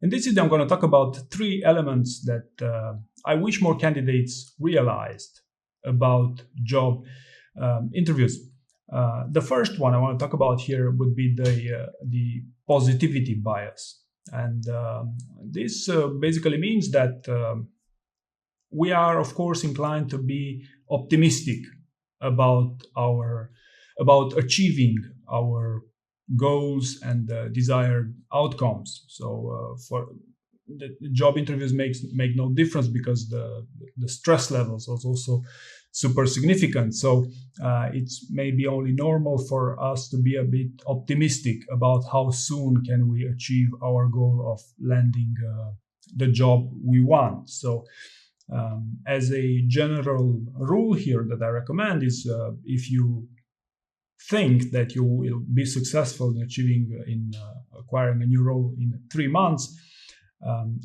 In this video, I'm going to talk about three elements that I wish more candidates realized about job interviews. The first one I want to talk about here would be the positivity bias, and this basically means that we are, of course, inclined to be optimistic about achieving our goals and desired outcomes. So for the job interviews make no difference because the stress levels is also super significant. So it's maybe only normal for us to be a bit optimistic about how soon can we achieve our goal of landing the job we want. So as a general rule here that I recommend is if you think that you will be successful in acquiring a new role in 3 months,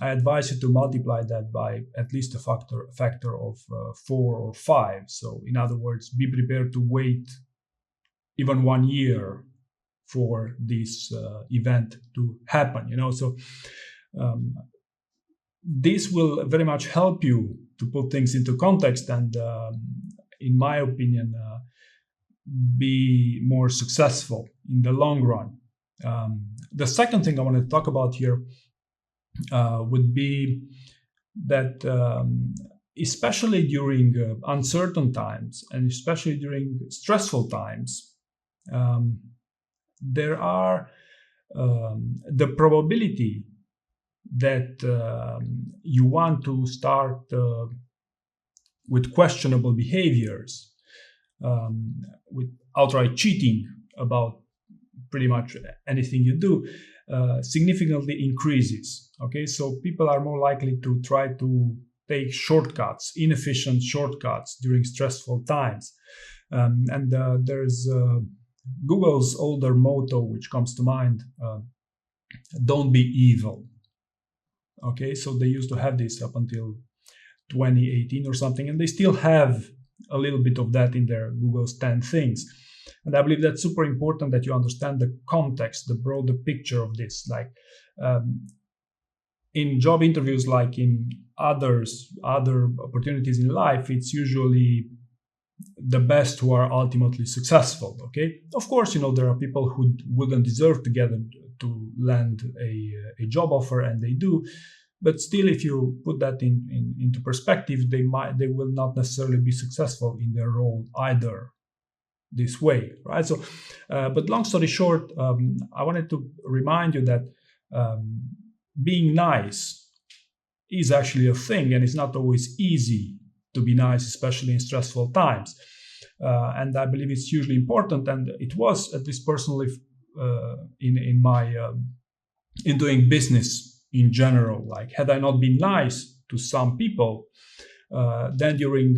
I advise you to multiply that by at least a factor of 4 or 5. So in other words, be prepared to wait even 1 year for this event to happen. So this will very much help you to put things into context and, in my opinion, be more successful in the long run. The second thing I want to talk about here would be that especially during uncertain times and especially during stressful times, there are the probability that you want to start with questionable behaviors, with outright cheating about pretty much anything you do, significantly increases. Okay, so people are more likely to try to take shortcuts, inefficient shortcuts during stressful times. And there's Google's older motto, which comes to mind, don't be evil. Okay, so they used to have this up until 2018 or something, and they still have a little bit of that in their Google's 10 things. And I believe that's super important that you understand the context, the broader picture of this. Like in job interviews, like in other opportunities in life, it's usually the best who are ultimately successful. Okay, of course, there are people who wouldn't deserve to land a job offer, and they do. But still, if you put that into perspective, they will not necessarily be successful in their role either this way, right? So, but long story short, I wanted to remind you that being nice is actually a thing, and it's not always easy to be nice, especially in stressful times. And I believe it's hugely important, and it was, at least personally, in doing business in general. Like, had I not been nice to some people, then during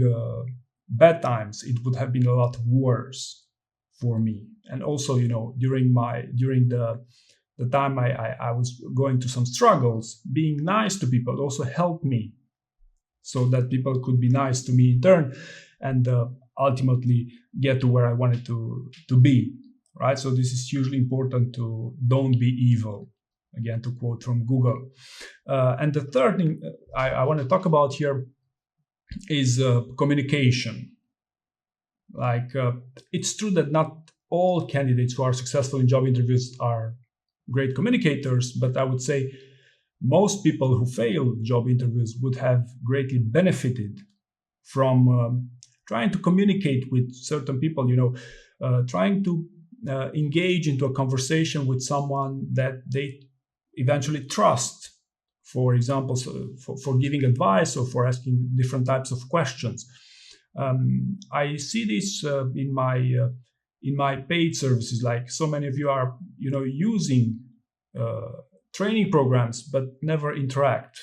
bad times it would have been a lot worse for me. And also, during the time I was going through some struggles, being nice to people also helped me, so that people could be nice to me in turn, and ultimately get to where I wanted to be. Right? So this is hugely important to don't be evil. Again, to quote from Google. And the third thing I want to talk about here is communication. Like, it's true that not all candidates who are successful in job interviews are great communicators, but I would say most people who fail job interviews would have greatly benefited from trying to communicate with certain people, trying to engage into a conversation with someone that they eventually trust, for example, for giving advice or for asking different types of questions. I see this in my paid services. Like, so many of you are, using training programs, but never interact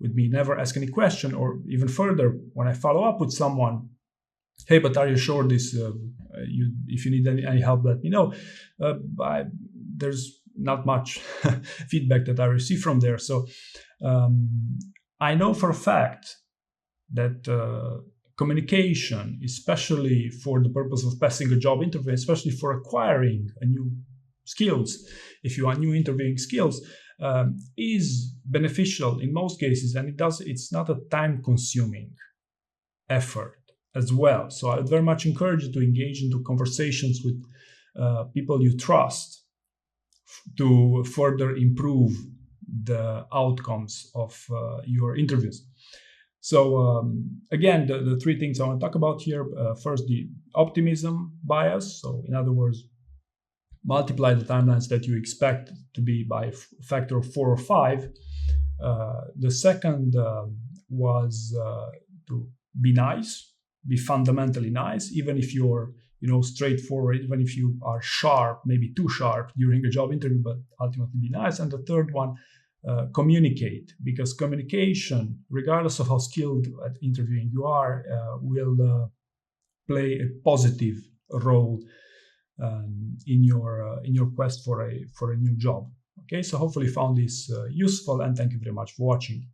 with me, never ask any question, or even further, when I follow up with someone, hey, but are you sure this? If you need any help, let me know. There's not much feedback that I receive from there. So I know for a fact that communication, especially for the purpose of passing a job interview, especially for acquiring a new skills, if you are new interviewing skills, is beneficial in most cases, and it's not a time-consuming effort as well. So I would very much encourage you to engage into conversations with people you trust to further improve the outcomes of your interviews. So again, the three things I want to talk about here. First, the optimism bias. So in other words, multiply the timelines that you expect to be by a factor of 4 or 5. The second was to be nice, be fundamentally nice, even if you're straightforward, even if you are sharp, maybe too sharp during a job interview, but ultimately be nice. And the third one, communicate, because communication, regardless of how skilled at interviewing you are, will play a positive role in your quest for a new job. Okay, so hopefully you found this useful, and thank you very much for watching.